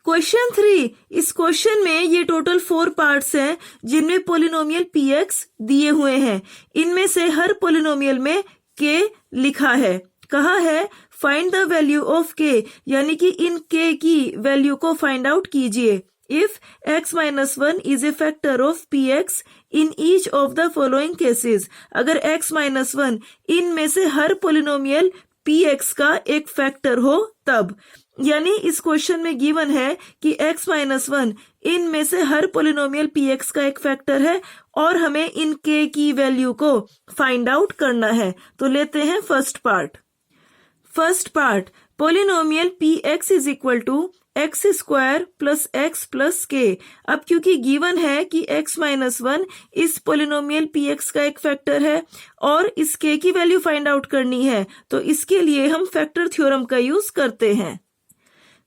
Question 3, इस question में ये टोटल 4 पार्ट्स हैं जिनमें पोलिनोमियल px दिए हुए हैं। इनमें से हर पोलिनोमियल में k लिखा है। कहा है find the value of k, यानी कि इन k की वैल्यू को फाइंड आउट कीजिए। If x - 1 is a factor of px in each of the following cases, अगर x - 1 इनमें से हर पोलिनोमियल px का एक फैक्टर हो तब, यानी इस क्वेश्चन में गिवन है कि x - 1 इनमें से हर पोलिनोमियल px का एक फैक्टर है और हमें इन k की वैल्यू को फाइंड आउट करना है। तो लेते हैं first part, polynomial px is equal to x square plus x plus k. अब क्योंकि गिवन है कि x - 1 इस पोलिनोमियल px का एक फैक्टर है और इस k की वैल्यू फाइंड आउट करनी है, तो इसके लिए हम फैक्टर थ्योरम का यूज करते हैं।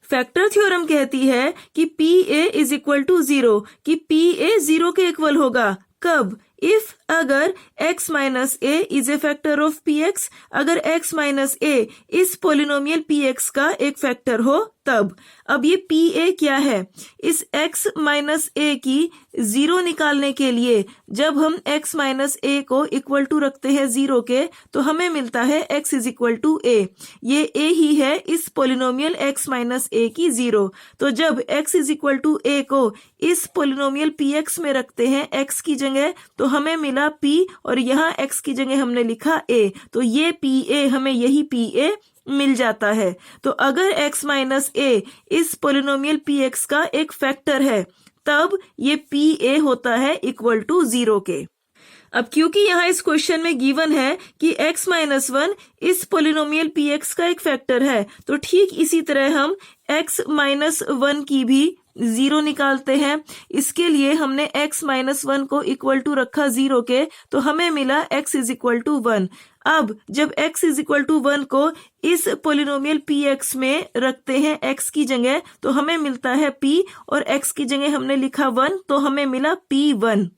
फैक्टर थ्योरम कहती है कि pa इज इक्वल टू 0, कि pa 0 के इक्वल होगा। कब? इफ अगर x minus a is a factor of px, अगर x माइनस a इस पोलिनोमियल px का एक फैक्टर हो तब। अब ये pa क्या है? इस x माइनस a की 0 निकालने के लिए जब हम x माइनस a को इक्वल टू रखते हैं 0 के, तो हमें मिलता है x is equal to a। ये a ही है इस पोलिनोमियल x माइनस a की 0। तो जब x is equal to a को इस पोलिनोमियल px में रखते हैं x की जगह, तो हमें मिला p और यहाँ x की जगह हमने लिखा a, तो ये pa हमें यही pa मिल जाता है। तो अगर x माइनस a इस पोलिनोमियल px का एक फैक्टर है तब ये pa होता है इक्वल टू 0 के। अब क्योंकि यहाँ इस क्वेश्चन में गिवन है कि x माइनस 1 इस पोलिनोमियल px का एक फैक्टर है, तो ठीक इसी तरह हम x माइनस 1 की भी 0 निकालते हैं। इसके लिए हमने x माइनस 1 को इक्वल टू रखा 0 के, तो हमें मिला x इज इक्वल टू 1। अब जब x इज इक्वल टू 1 को इस पोलिनोमियल px में रखते हैं x की जगह, तो हमें मिलता है p और x की जगह हमने लिखा 1, तो हमें मिला p1।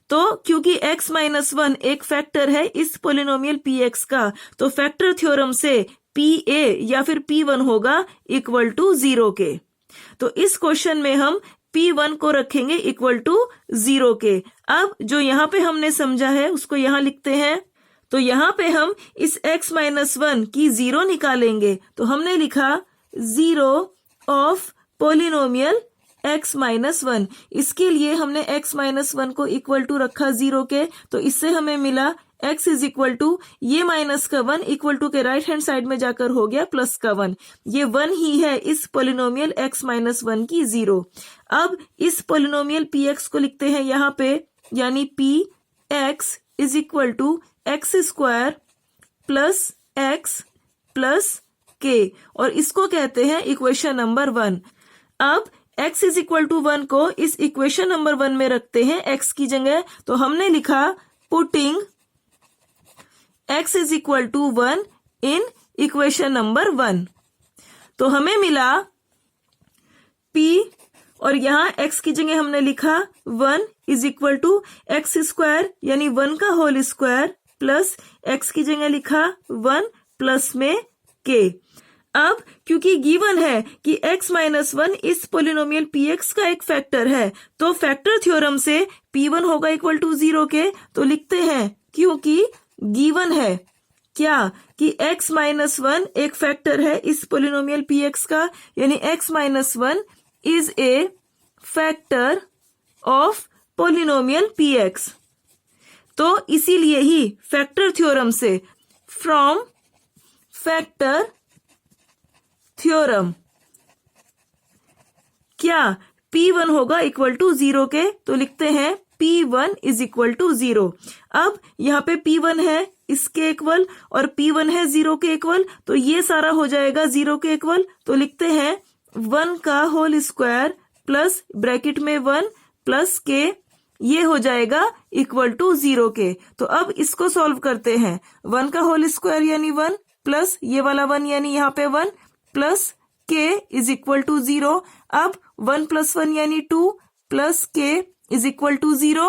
तो क्योंकि x माइनस 1 एक फैक्टर है इस पोलिनोमियल px का, तो फैक्टर थ्योरम से pa या फिर p1 होगा इक्वल टू 0 के। तो इस क्वेश्चन में हम p1 को रखेंगे इक्वल टू 0 के। अब जो यहाँ पे हमने समझा है उसको यहाँ लिखते हैं। तो यहाँ पे हम इस x माइनस 1 की 0 निकालेंगे, तो हमने लिखा 0 ऑफ पोलिनोमियल x माइनस 1। इसके लिए हमने x माइनस 1 को इक्वल टू रखा 0 के, तो इससे हमें मिला x इज इक्वल टू ये माइनस का 1 इक्वल टू के राइट हैंड साइड में जाकर हो गया प्लस का 1। ये 1 ही है इस पोलिनोमियल x माइनस 1 की 0। अब इस पोलिनोमियल px को लिखते हैं यहाँ पे, यानी px is equal to x square plus x plus k, और इसको कहते हैं इक्वेशन नंबर 1। अब x इज इक्वल टू 1 को इस इक्वेशन नंबर 1 में रखते हैं x की जगह, तो हमने लिखा putting x is equal to 1 in equation number 1। तो हमें मिला p और यहाँ x की जगह हमने लिखा 1 is equal to x square, यानी 1 का होल स्क्वायर प्लस x की जगह लिखा 1 प्लस में k। अब क्योंकि गिवन है कि x माइनस 1 इस पोलिनोमियल px का एक फैक्टर है, तो फैक्टर थ्योरम से p1 होगा इक्वल टू 0 के। तो लिखते हैं क्योंकि गिवन है क्या कि x माइनस 1 एक फैक्टर है इस पोलिनोमियल px का, यानी x minus 1 is a factor of polynomial px। तो इसीलिए ही फैक्टर थ्योरम से, फ्रॉम फैक्टर थ्योरम, क्या p1 होगा इक्वल टू 0 के, तो लिखते हैं p1 इज इक्वल टू 0। अब यहाँ पे p1 है इसके इक्वल और p1 है 0 के इक्वल, तो ये सारा हो जाएगा 0 के इक्वल। तो लिखते हैं 1 का होल स्क्वायर प्लस ब्रैकेट में 1 प्लस k, ये हो जाएगा इक्वल टू 0 के। तो अब इसको सॉल्व करते हैं। 1 का होल स्क्वायर यानी 1 प्लस ये वाला 1 यानी यहाँ पे 1 plus k is equal to 0। अब 1 प्लस 1 यानी 2 plus k is equal to 0।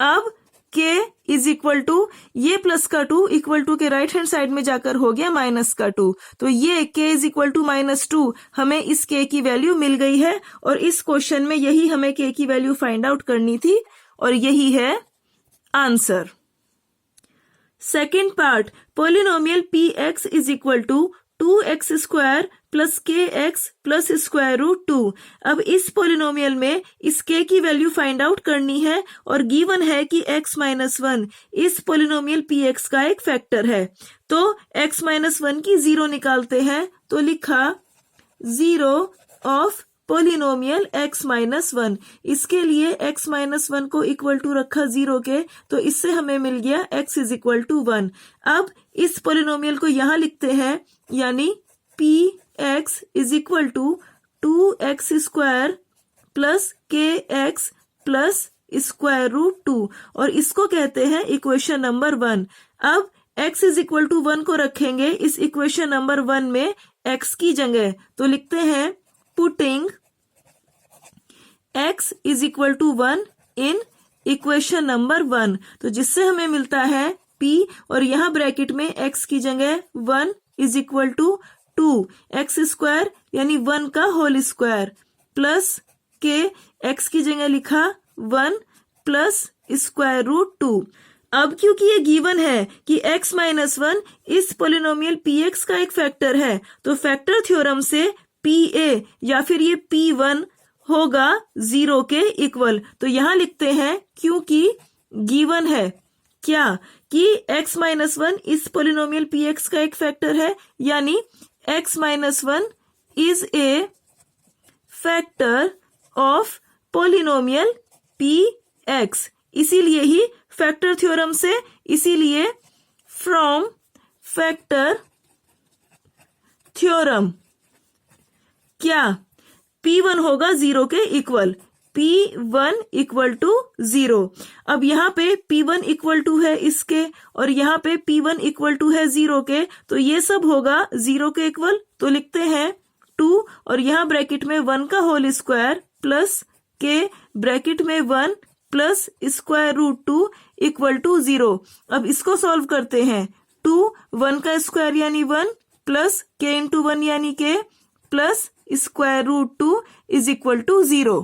अब k इज इक्वल टू ये प्लस का 2 इक्वल टू के राइट हैंड साइड में जाकर हो गया माइनस का 2। तो ये k इज इक्वल टू -2 हमें इस k की वैल्यू मिल गई है और इस क्वेश्चन में यही हमें k की वैल्यू फाइंड आउट करनी थी और यही है answer. Second part, polynomial px is equal to 2x square plus kx plus square root 2। अब इस पोलिनोमियल में इस k की वैल्यू फाइंड आउट करनी है और गिवन है कि x माइनस 1 इस पोलिनोमियल px का एक फैक्टर है। तो x माइनस 1 की 0 निकालते हैं, तो लिखा 0 ऑफ पोलिनोमियल x माइनस 1। इसके लिए x माइनस 1 को इक्वल टू रखा 0 के, तो इससे हमें मिल गया x इज इक्वल टू 1। अब इस पोलिनोमियल को यहाँ लिखते हैं, यानी px is equal to 2x square plus kx plus square root 2 और इसको कहते हैं इक्वेशन नंबर 1। अब x इज इक्वल टू 1 को रखेंगे इस इक्वेशन नंबर 1 में x की जगह, तो लिखते हैं putting x is equal to 1 in equation number 1, तो जिससे हमें मिलता है p और यहाँ ब्रैकेट में x की जगह 1 is equal to 2x square यानी 1 का whole square plus k x की जगह लिखा 1 प्लस स्क्वायर रूट 2। अब क्योंकि ये गिवन है कि x माइनस 1 इस पोलिनोमियल px का एक फैक्टर है, तो फैक्टर थ्योरम से pa या फिर ये p1 होगा 0 के इक्वल। तो यहाँ लिखते हैं क्योंकि गिवन है क्या कि x माइनस 1 इस पोलिनोमियल px का एक फैक्टर है, यानी x minus 1 is a factor of polynomial px। इसीलिए ही फैक्टर थ्योरम से, इसीलिए फ्रॉम फैक्टर थ्योरम क्या p1 होगा 0 के इक्वल, p1 इक्वल टू 0। अब यहाँ पे p1 इक्वल टू है इसके और यहाँ पे p1 इक्वल टू है 0 के, तो ये सब होगा 0 के इक्वल। तो लिखते हैं 2 और यहाँ ब्रैकेट में 1 का whole square plus k bracket में 1 plus square root 2 equal to 0। अब इसको सॉल्व करते हैं, 2 1 का स्क्वायर यानी 1 प्लस k इंटू 1 यानी k plus square root 2 is equal to 0।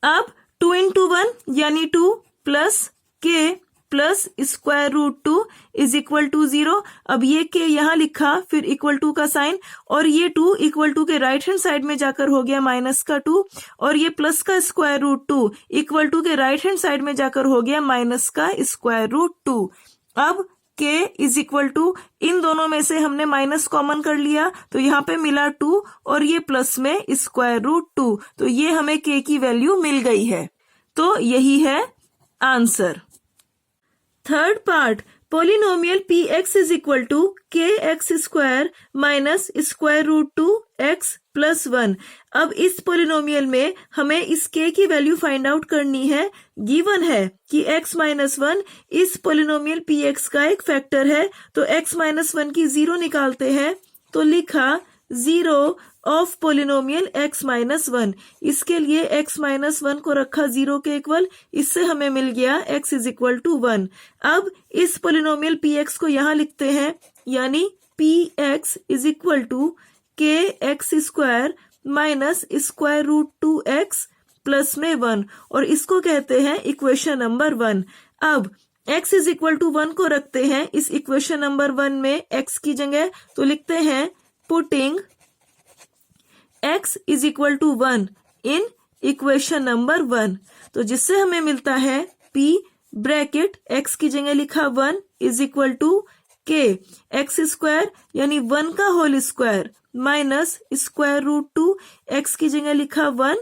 अब 2 इंटू 1 यानी 2 plus k plus square root 2 is equal to 0। अब ये k यहाँ लिखा, फिर इक्वल टू का साइन और ये 2 इक्वल टू के राइट हैंड साइड में जाकर हो गया माइनस का 2 और ये प्लस का स्क्वायर रूट 2 इक्वल टू के राइट हैंड साइड में जाकर हो गया माइनस का स्क्वायर रूट 2। अब k इज इक्वल टू, इन दोनों में से हमने माइनस कॉमन कर लिया, तो यहाँ पे मिला 2 और ये प्लस में स्क्वायर रूट 2, तो ये हमें k की वैल्यू मिल गई है। तो यही है answer. Third part, polynomial px is equal to kx square minus square root 2x plus 1। अब इस पोलिनोमियल में हमें इस k की वैल्यू फाइंड आउट करनी है। गिवन है कि x माइनस 1 इस पोलिनोमियल px का एक फैक्टर है, तो x माइनस 1 की 0 निकालते हैं, तो लिखा 0 ऑफ पोलिनोमियल x माइनस 1। इसके लिए x माइनस 1 को रखा 0 के इक्वल, इससे हमें मिल गया x इज इक्वल टू 1। अब इस पोलिनोमियल px को यहाँ लिखते हैं, यानी px is equal to kx square minus square root 2x plus में 1 और इसको कहते हैं इक्वेशन नंबर 1। अब x इज इक्वल टू 1 को रखते हैं इस इक्वेशन नंबर 1 में x की जगह, तो लिखते हैं putting x is equal to 1 in equation number 1, तो जिससे हमें मिलता है p ब्रैकेट x की जगह लिखा 1 is equal to k x square यानी 1 का whole square minus square root 2 x की जगह लिखा 1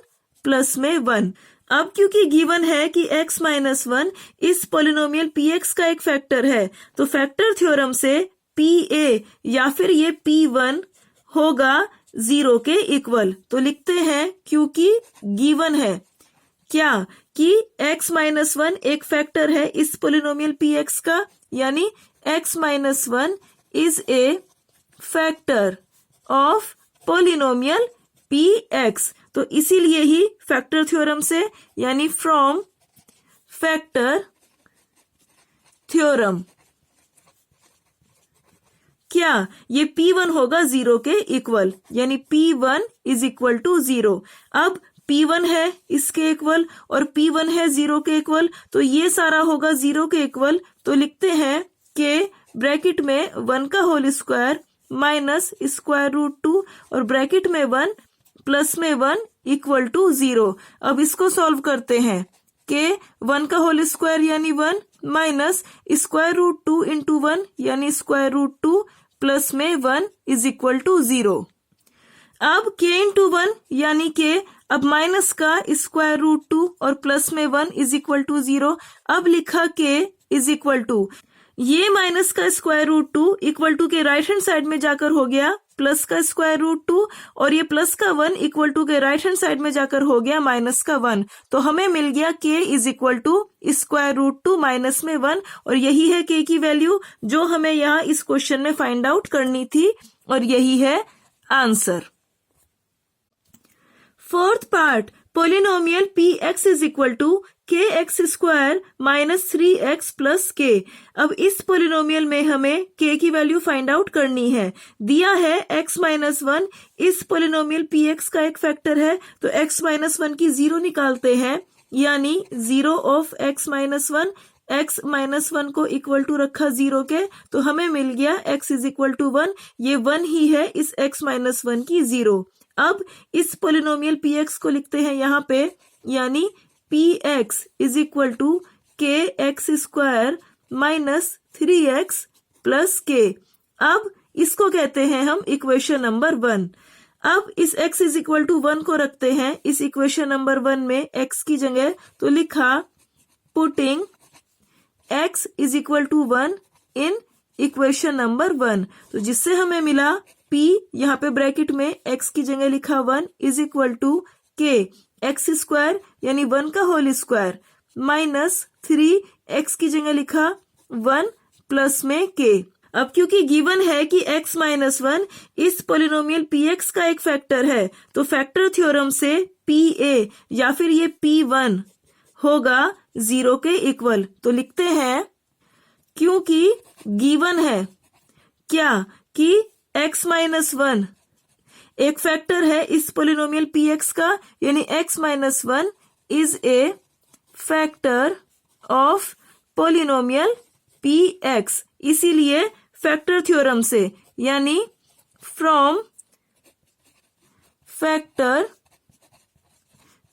प्लस में 1। अब क्योंकि गिवन है कि x माइनस 1 इस पोलिनोमियल px का एक फैक्टर है, तो फैक्टर थ्योरम से pa या फिर ये p1 होगा 0 के इक्वल। तो लिखते हैं क्योंकि गिवन है क्या कि x माइनस 1 एक फैक्टर है इस पोलिनोमियल px का, यानी x minus 1 is a factor of polynomial px। तो इसीलिए ही फैक्टर थ्योरम से, यानी फ्रॉम फैक्टर थ्योरम। क्या ये P1 होगा 0 के इक्वल, यानी P1 इज इक्वल टू 0। अब P1 है इसके इक्वल और P1 है 0 के इक्वल, तो ये सारा होगा 0 के इक्वल। तो लिखते हैं के ब्रैकेट में 1 का whole square minus square root 2 और ब्रैकेट में 1 प्लस में 1 इक्वल टू 0। अब इसको सॉल्व करते हैं। के 1 का होल स्क्वायर यानी 1 माइनस स्क्वायर रूट 2 इंटू 1 यानी स्क्वायर रूट 2 प्लस में 1 इज इक्वल टू 0। अब k इंटू 1 यानी के, अब माइनस का स्क्वायर रूट 2 और प्लस में 1 इज इक्वल टू 0। अब लिखा k इज इक्वल टू, ये माइनस का स्क्वायर रूट 2 इक्वल टू के राइट हैंड साइड में जाकर हो गया प्लस का स्क्वायर रूट 2 और ये प्लस का 1 इक्वल टू के राइट हैंड साइड में जाकर हो गया माइनस का 1। तो हमें मिल गया k is equal to square root 2 minus में 1 और यही है k की वैल्यू जो हमें यहाँ इस क्वेश्चन में फाइंड आउट करनी थी और यही है answer. Fourth part, polynomial px is equal to kx square minus 3x plus k। अब इस पोलिनोमियल में हमें k की वैल्यू फाइंड आउट करनी है। दिया है x माइनस 1, इस पोलिनोमियल px का एक फैक्टर है तो x माइनस 1 की 0 निकालते हैं, यानी 0 of x minus 1, x minus 1 को इक्वल टू रखा 0 के, तो हमें मिल गया x इज इक्वल टू 1। ये 1 ही है इस x माइनस 1 की 0। अब इस पोलिनोमियल px को लिखते हैं यहाँ पे, यानी px is equal to kx square minus 3x plus k। अब इसको कहते हैं हम इक्वेशन नंबर 1। अब इस x इज इक्वल टू 1 को रखते हैं इस इक्वेशन नंबर 1 में x की जगह, तो लिखा putting x is equal to 1 in equation number 1, तो जिससे हमें मिला p, यहाँ पे ब्रैकेट में x की जगह लिखा 1 is equal to k x square यानी 1 का होल स्क्वायर माइनस 3 x की जगह लिखा 1 प्लस में k। अब क्योंकि गिवन है कि x माइनस 1 इस पोलिनोमियल px का एक फैक्टर है, तो फैक्टर थ्योरम से pa या फिर ये p1 होगा 0 के इक्वल। तो लिखते हैं क्योंकि गिवन है क्या कि x माइनस 1 एक फैक्टर है इस पोलिनोमियल px का, यानी x minus 1 is a factor of polynomial px। इसीलिए फैक्टर थ्योरम से, यानी फ्रॉम फैक्टर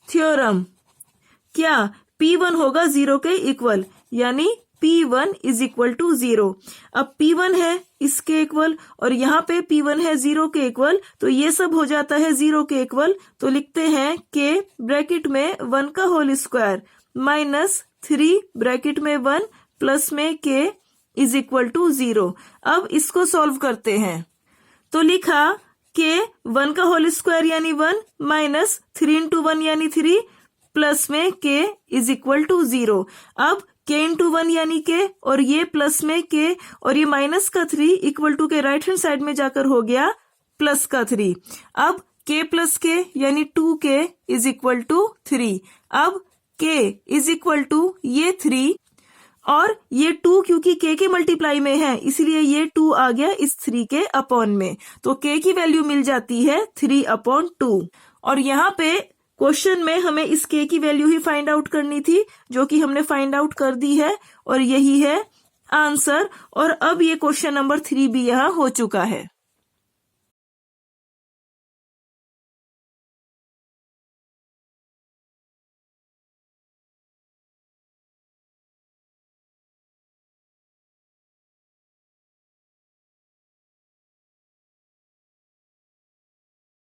थ्योरम, क्या p1 होगा 0 के इक्वल, यानी P1 इज इक्वल टू 0। अब P1 है इसके इक्वल और यहाँ पे P1 है 0 के इक्वल, तो ये सब हो जाता है 0 के इक्वल। तो लिखते हैं k ब्रैकेट में 1 का होल स्क्वायर माइनस 3 ब्रैकेट में 1 प्लस में k इज इक्वल टू 0। अब इसको सॉल्व करते हैं, तो लिखा k 1 का होल स्क्वायर यानी 1 माइनस 3 इंटू 1 यानी 3 प्लस में k इज इक्वल टू 0। अब k इंटू 1 यानी k और ये प्लस में k और ये माइनस का 3 इक्वल टू के राइट हैंड साइड में जाकर हो गया प्लस का 3। अब k प्लस k यानी 2k इज इक्वल टू 3। अब k इज इक्वल टू ये 3 और ये 2 क्योंकि k के मल्टीप्लाई में है इसलिए ये 2 आ गया इस 3 के अपॉन में, तो k की वैल्यू मिल जाती है 3/2। और यहाँ पे क्वेश्चन में हमें इस k की वैल्यू ही फाइंड आउट करनी थी, जो कि हमने फाइंड आउट कर दी है और यही है आंसर। और अब ये क्वेश्चन नंबर 3 भी यहाँ हो चुका है।